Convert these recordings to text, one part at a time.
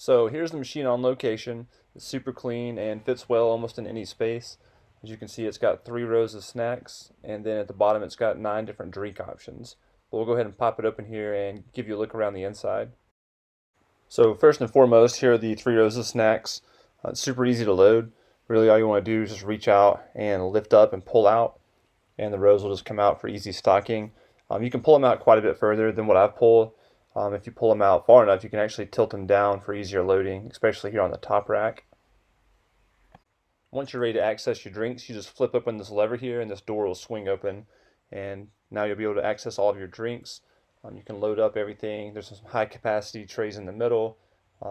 So here's the machine on location. It's super clean and fits well almost in any space. As you can see, it's got 3 rows of snacks, and then at the bottom it's got 9 different drink options. But we'll go ahead and pop it open here and give you a look around the inside. So first and foremost, here are the 3 rows of snacks. It's super easy to load. Really all you want to do is just reach out and lift up and pull out, and the rows will just come out for easy stocking. You can pull them out quite a bit further than what I've pulled. If you pull them out far enough, you can actually tilt them down for easier loading, especially here on the top rack. Once you're ready to access your drinks, you just flip open this lever here and this door will swing open, and now you'll be able to access all of your drinks. You can load up everything. There's some high capacity trays in the middle.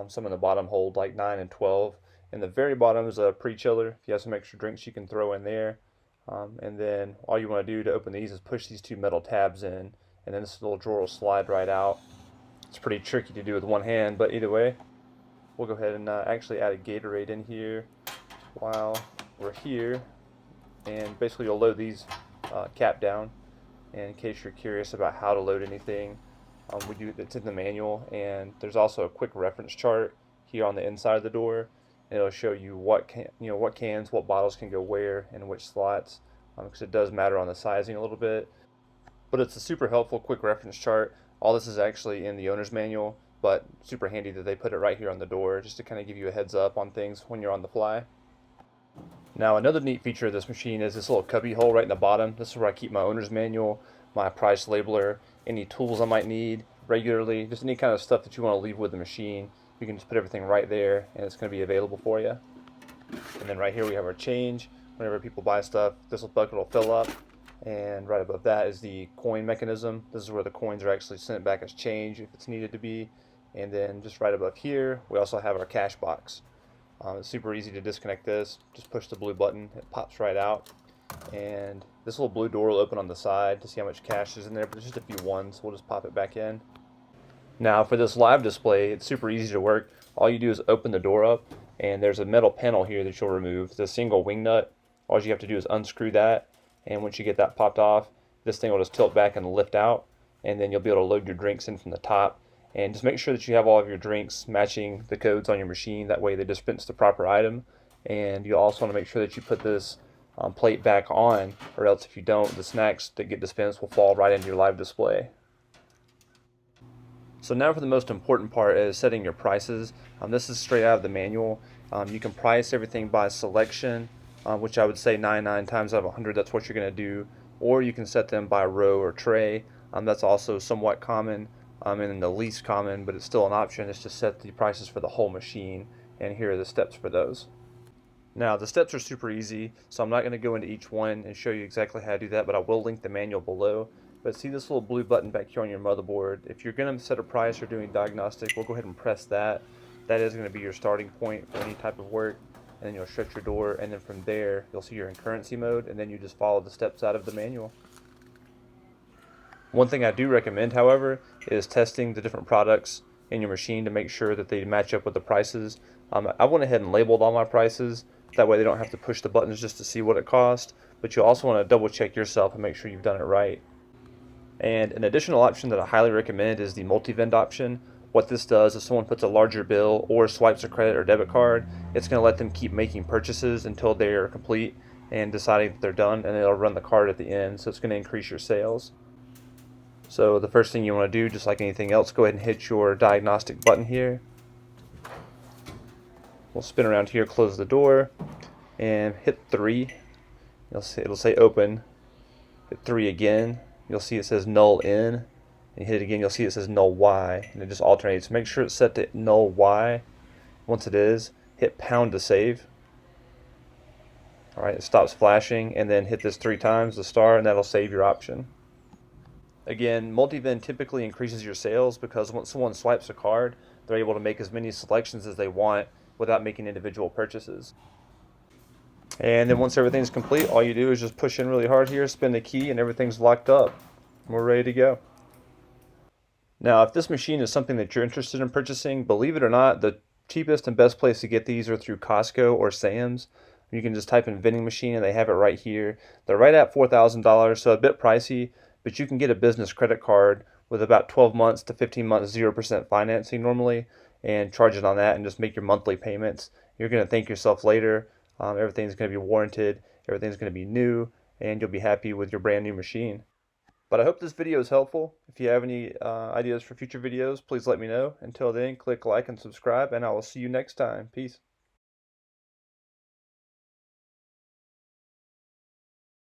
Some in the bottom hold like 9 and 12. And the very bottom is a pre-chiller. If you have some extra drinks, you can throw in there. And then all you want to do to open these is push these 2 metal tabs in, and then this little drawer will slide right out. It's pretty tricky to do with one hand, but either way, we'll go ahead and actually add a Gatorade in here while we're here. And basically you'll load these cap down. And in case you're curious about how to load anything, it's in the manual, and there's also a quick reference chart here on the inside of the door. And it'll show you what cans, what bottles can go where, and which slots, because it does matter on the sizing a little bit. But it's a super helpful quick reference chart. All this is actually in the owner's manual, but super handy that they put it right here on the door just to kind of give you a heads up on things when you're on the fly. Now another neat feature of this machine is this little cubby hole right in the bottom. This is where I keep my owner's manual, my price labeler, any tools I might need regularly, just any kind of stuff that you want to leave with the machine. You can just put everything right there and it's going to be available for you. And then right here we have our change. Whenever people buy stuff, this bucket will fill up. And right above that is the coin mechanism. This is where the coins are actually sent back as change if it's needed to be. And then just right above here, we also have our cash box. It's super easy to disconnect this. Just push the blue button, it pops right out. And this little blue door will open on the side to see how much cash is in there, but there's just a few ones, so we'll just pop it back in. Now for this live display, it's super easy to work. All you do is open the door up, and there's a metal panel here that you'll remove. It's a single wing nut. All you have to do is unscrew that, and once you get that popped off, this thing will just tilt back and lift out, and then you'll be able to load your drinks in from the top. And just make sure that you have all of your drinks matching the codes on your machine. That way they dispense the proper item. And you also want to make sure that you put this plate back on, or else if you don't, the snacks that get dispensed will fall right into your live display. So now for the most important part is setting your prices. This is straight out of the manual. You can price everything by selection, which I would say 99 times out of 100 that's what you're going to do. Or you can set them by row or tray. That's also somewhat common. And the least common, but it's still an option, is to set the prices for the whole machine, and here are the steps for those. Now the steps are super easy, so I'm not going to go into each one and show you exactly how to do that, but I will link the manual below. But see this little blue button back here on your motherboard? If you're going to set a price or doing diagnostic, we'll go ahead and press that. That is going to be your starting point for any type of work, and then you'll shut your door, and then from there you'll see you're in currency mode, and then you just follow the steps out of the manual. One thing I do recommend, however, is testing the different products in your machine to make sure that they match up with the prices. I went ahead and labeled all my prices. That way they don't have to push the buttons just to see what it cost. But you also want to double check yourself and make sure you've done it right. And an additional option that I highly recommend is the multi-vend option. What this does is someone puts a larger bill or swipes a credit or debit card, it's going to let them keep making purchases until they are complete and deciding that they're done, and it'll run the card at the end. So it's going to increase your sales. So the first thing you want to do, just like anything else, go ahead and hit your diagnostic button here. We'll spin around here, close the door, and hit 3. It'll say open. Hit 3 again. You'll see it says null in. And hit it again, you'll see it says null Y. And it just alternates. Make sure it's set to null Y. Once it is, hit pound to save. Alright, it stops flashing, and then hit this 3 times, the star, and that'll save your option. Again, multi-vend typically increases your sales because once someone swipes a card, they're able to make as many selections as they want without making individual purchases. And then once everything's complete, all you do is just push in really hard here, spin the key, and everything's locked up. We're ready to go. Now, if this machine is something that you're interested in purchasing, believe it or not, the cheapest and best place to get these are through Costco or Sam's. You can just type in vending machine and they have it right here. They're right at $4,000, so a bit pricey, but you can get a business credit card with about 12 months to 15 months 0% financing normally, and charge it on that and just make your monthly payments. You're going to thank yourself later. Everything's going to be warranted, everything's going to be new, and you'll be happy with your brand new machine. But I hope this video is helpful. If you have any ideas for future videos, please let me know. Until then, click like and subscribe, and I will see you next time. Peace.